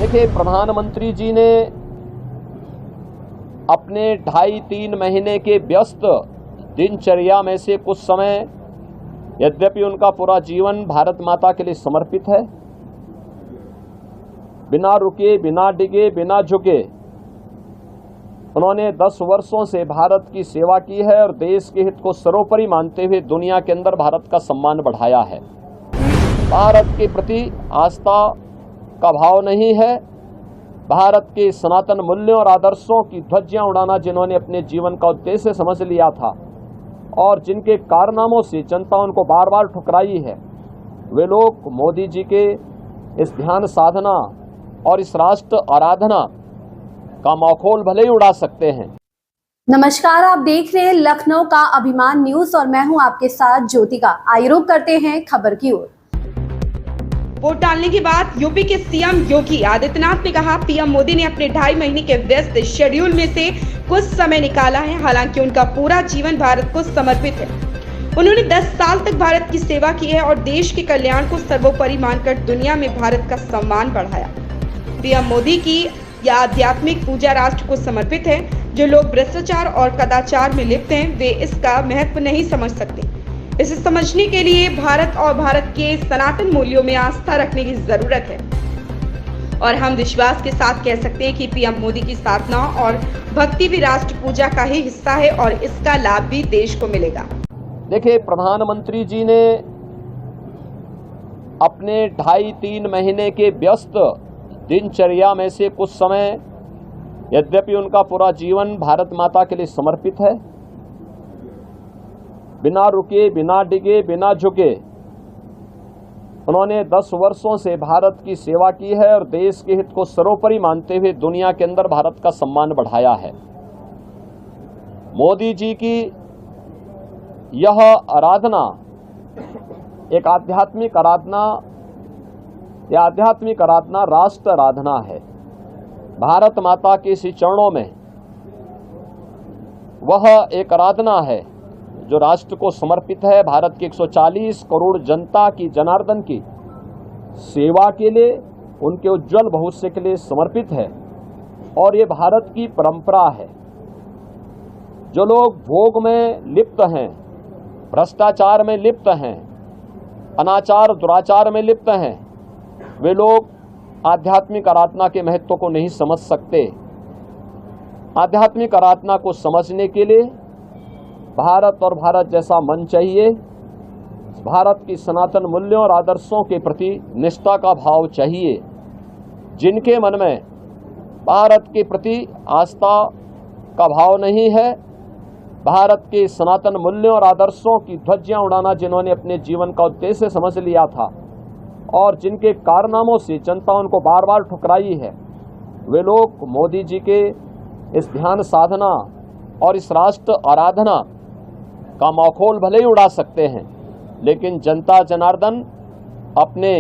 देखिए, प्रधानमंत्री जी ने अपने 2.5-3 महीने के व्यस्त दिनचर्या में से कुछ समय, यद्यपि उनका पूरा जीवन भारत माता के लिए समर्पित है, बिना रुके, बिना डिगे, बिना झुके उन्होंने 10 वर्षों से भारत की सेवा की है और देश के हित को सर्वोपरि मानते हुए दुनिया के अंदर भारत का सम्मान बढ़ाया है। भारत के प्रति आस्था का भाव नहीं है, भारत के सनातन मूल्यों और आदर्शों की ध्वजियां उड़ाना जिन्होंने अपने जीवन का उद्देश्य समझ लिया था और जिनके कारनामों से जनता उनको बार बार ठुकराई है, वे लोग मोदी जी के इस ध्यान साधना और इस राष्ट्र आराधना का मखौल भले ही उड़ा सकते हैं। नमस्कार, आप देख रहे हैं लखनऊ का अभिमान न्यूज और मैं हूं आपके साथ ज्योतिका। आइए रुक करते हैं खबर की ओर। वोट डालने के बाद यूपी के सीएम योगी आदित्यनाथ ने कहा, पीएम मोदी ने अपने 2.5 महीने के व्यस्त शेड्यूल में से कुछ समय निकाला है। हालांकि उनका पूरा जीवन भारत को समर्पित है। उन्होंने 10 साल तक भारत की सेवा की है और देश के कल्याण को सर्वोपरि मानकर दुनिया में भारत का सम्मान बढ़ाया। पीएम मोदी की यह आध्यात्मिक पूजा राष्ट्र को समर्पित है। जो लोग भ्रष्टाचार और कदाचार में लिप्त हैं, वे इसका महत्व नहीं समझ सकते। इसे समझने के लिए भारत और भारत के सनातन मूल्यों में आस्था रखने की जरूरत है और हम विश्वास के साथ कह सकते हैं कि पीएम मोदी की साधना और भक्ति भी राष्ट्र पूजा का ही हिस्सा है और इसका लाभ भी देश को मिलेगा। देखिए, प्रधानमंत्री जी ने अपने 2.5-3 महीने के व्यस्त दिनचर्या में से कुछ समय, यद्यपि उनका पूरा जीवन भारत माता के लिए समर्पित है, बिना रुके, बिना डिगे, बिना झुके उन्होंने 10 वर्षों से भारत की सेवा की है और देश के हित को सर्वोपरि मानते हुए दुनिया के अंदर भारत का सम्मान बढ़ाया है। मोदी जी की यह आराधना एक आध्यात्मिक आराधना, यह आध्यात्मिक आराधना राष्ट्र आराधना है। भारत माता के इस चरणों में वह एक आराधना है जो राष्ट्र को समर्पित है। भारत की 140 करोड़ जनता की, जनार्दन की सेवा के लिए, उनके उज्जवल भविष्य के लिए समर्पित है और ये भारत की परंपरा है। जो लोग भोग में लिप्त हैं, भ्रष्टाचार में लिप्त हैं, अनाचार दुराचार में लिप्त हैं, वे लोग आध्यात्मिक आराधना के महत्व को नहीं समझ सकते। आध्यात्मिक आराधना को समझने के लिए भारत और भारत जैसा मन चाहिए। भारत की सनातन मूल्यों और आदर्शों के प्रति निष्ठा का भाव चाहिए। जिनके मन में भारत के प्रति आस्था का भाव नहीं है, भारत के सनातन मूल्यों और आदर्शों की ध्वजियां उड़ाना जिन्होंने अपने जीवन का उद्देश्य समझ लिया था और जिनके कारनामों से जनता उनको बार बार ठुकराई है, वे लोग मोदी जी के इस ध्यान साधना और इस राष्ट्र आराधना का मखौल भले ही उड़ा सकते हैं, लेकिन जनता जनार्दन अपने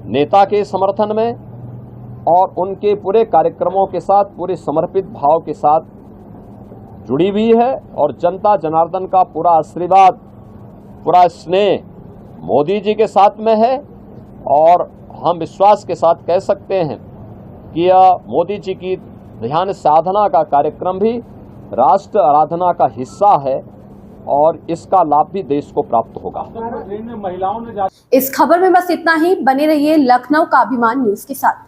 नेता के समर्थन में और उनके पूरे कार्यक्रमों के साथ, पूरे समर्पित भाव के साथ जुड़ी हुई है और जनता जनार्दन का पूरा आशीर्वाद, पूरा स्नेह मोदी जी के साथ में है। और हम विश्वास के साथ कह सकते हैं कि यह मोदी जी की ध्यान साधना का कार्यक्रम भी राष्ट्र आराधना का हिस्सा है और इसका लाभ भी देश को प्राप्त होगा। इस खबर में बस इतना ही। बने रहिए लखनऊ का अभिमान न्यूज के साथ।